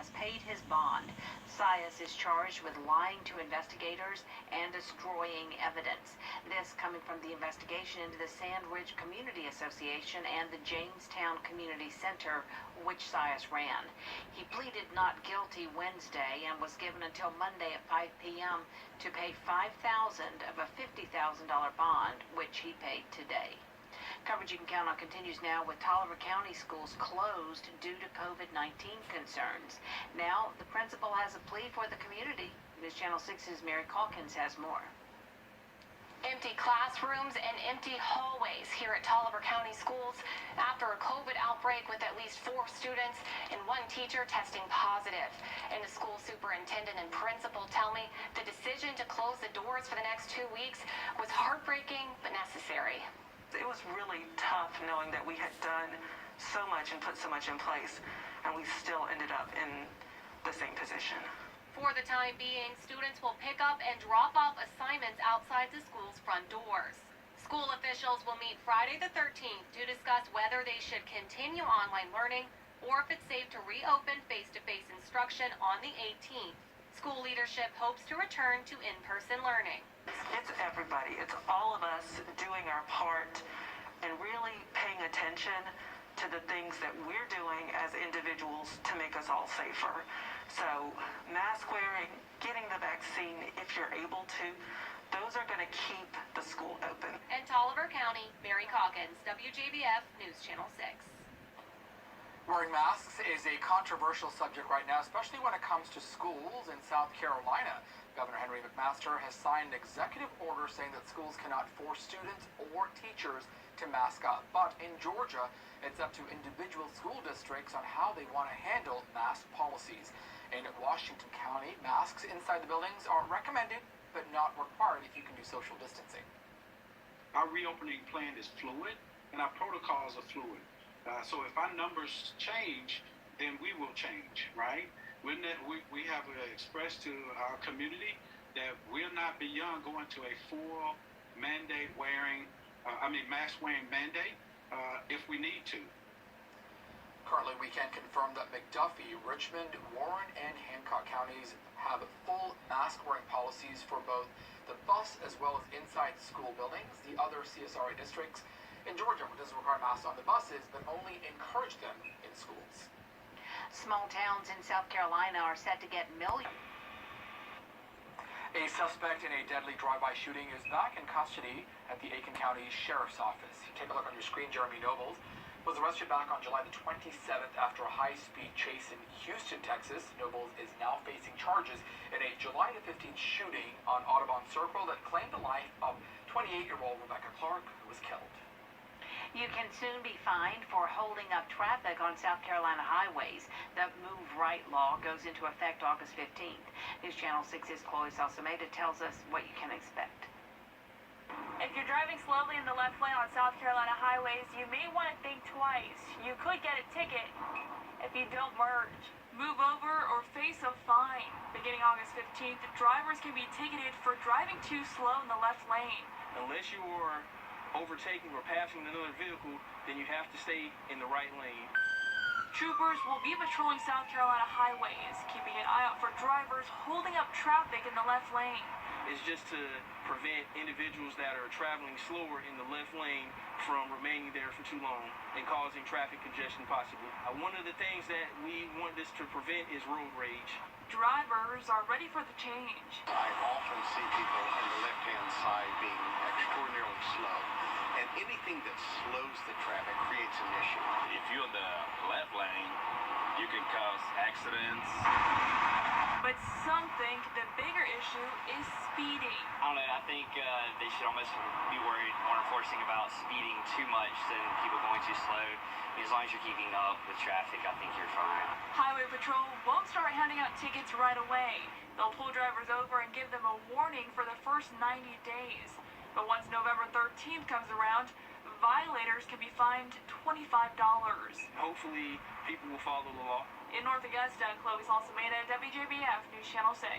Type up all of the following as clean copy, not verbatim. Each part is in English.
has paid his bond. Sias is charged with lying to investigators and destroying evidence. This coming from the investigation into the Sand Ridge Community Association and the Jamestown Community Center, which Sias ran. He pleaded not guilty Wednesday and was given until Monday at 5 p.m. to pay $5,000 of a $50,000 bond, which he paid today. Coverage you can count on continues now with Toliver County schools closed due to COVID-19 concerns. Now, the principal has a plea for the community. News Channel 6's Mary Calkins has more. Empty classrooms and empty hallways here at Toliver County schools after a COVID outbreak with at least 4 students and 1 teacher testing positive. And the school superintendent and principal tell me the decision to close the doors for the next 2 weeks was heartbreaking but necessary. It was really tough knowing that we had done so much and put so much in place, and we still ended up in the same position. For the time being, students will pick up and drop off assignments outside the school's front doors. School officials will meet Friday the 13th to discuss whether they should continue online learning or if it's safe to reopen face-to-face instruction on the 18th. School leadership hopes to return to in-person learning. It's everybody. It's all of us doing our part and really paying attention to the things that we're doing as individuals to make us all safer. So mask wearing, getting the vaccine if you're able to, those are going to keep the school open. In Toliver County, Mary Calkins, Wjbf News Channel 6. Wearing masks is a controversial subject right now, especially when it comes to schools in South Carolina. Governor Henry McMaster has signed an executive order saying that schools cannot force students or teachers to mask up. But in Georgia, it's up to individual school districts on how they want to handle mask policies. In Washington County, masks inside the buildings are recommended, but not required if you can do social distancing. Our reopening plan is fluid, and our protocols are fluid. So if our numbers change, then we will change, right? We have expressed to our community that we're not beyond going to a full mandate wearing, mask wearing mandate if we need to. Currently, we can confirm that McDuffie, Richmond, Warren, and Hancock counties have full mask wearing policies for both the bus as well as inside school buildings. The other CSRA districts in Georgia doesn't require masks on the buses, but only encourage them in schools. Small towns in South Carolina are set to get millions. A suspect in a deadly drive-by shooting is back in custody at the Aiken County Sheriff's Office. Take a look on your screen. Jeremy Nobles was arrested back on July the 27th after a high-speed chase in Houston, Texas. Nobles is now facing charges in a July the 15th shooting on Audubon Circle that claimed the life of 28-year-old Rebecca Clark, who was killed. You can soon be fined for holding up traffic on South Carolina highways. The Move Right law goes into effect August 15th. News Channel 6's Chloe Salsameda tells us what you can expect. If you're driving slowly in the left lane on South Carolina highways, you may want to think twice. You could get a ticket if you don't merge. Move over or face a fine. Beginning August 15th, drivers can be ticketed for driving too slow in the left lane. Unless you are overtaking or passing another vehicle, then you have to stay in the right lane. Troopers will be patrolling South Carolina highways, keeping an eye out for drivers holding up traffic in the left lane. It's just to prevent individuals that are traveling slower in the left lane from remaining there for too long and causing traffic congestion possibly. One of the things that we want this to prevent is road rage. Drivers are ready for the change. I often see people on the left-hand side being extraordinarily slow, and anything that slows the traffic creates an issue. If you're in the left lane, you can cause accidents. But some think the bigger issue is speeding. I don't know, I think they should almost be worried or enforcing about speeding too much than people going too slow. As long as you're keeping up with traffic, I think you're fine. Highway Patrol won't start handing out tickets right away. They'll pull drivers over and give them a warning for the first 90 days. But once November 13th comes around, violators can be fined $25. Hopefully, people will follow the law. In North Augusta, Chloe Salsameda, WJBF News Channel 6.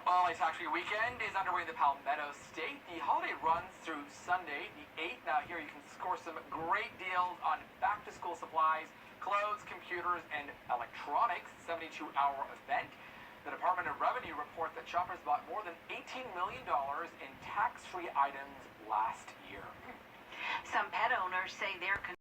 Well, a tax-free weekend is underway in the Palmetto State. The holiday runs through Sunday, the 8th. Now here you can score some great deals on back-to-school supplies, clothes, computers. and electronics 72-hour event. The Department of Revenue reports that shoppers bought more than $18 million in tax-free items last year. Some pet owners say they're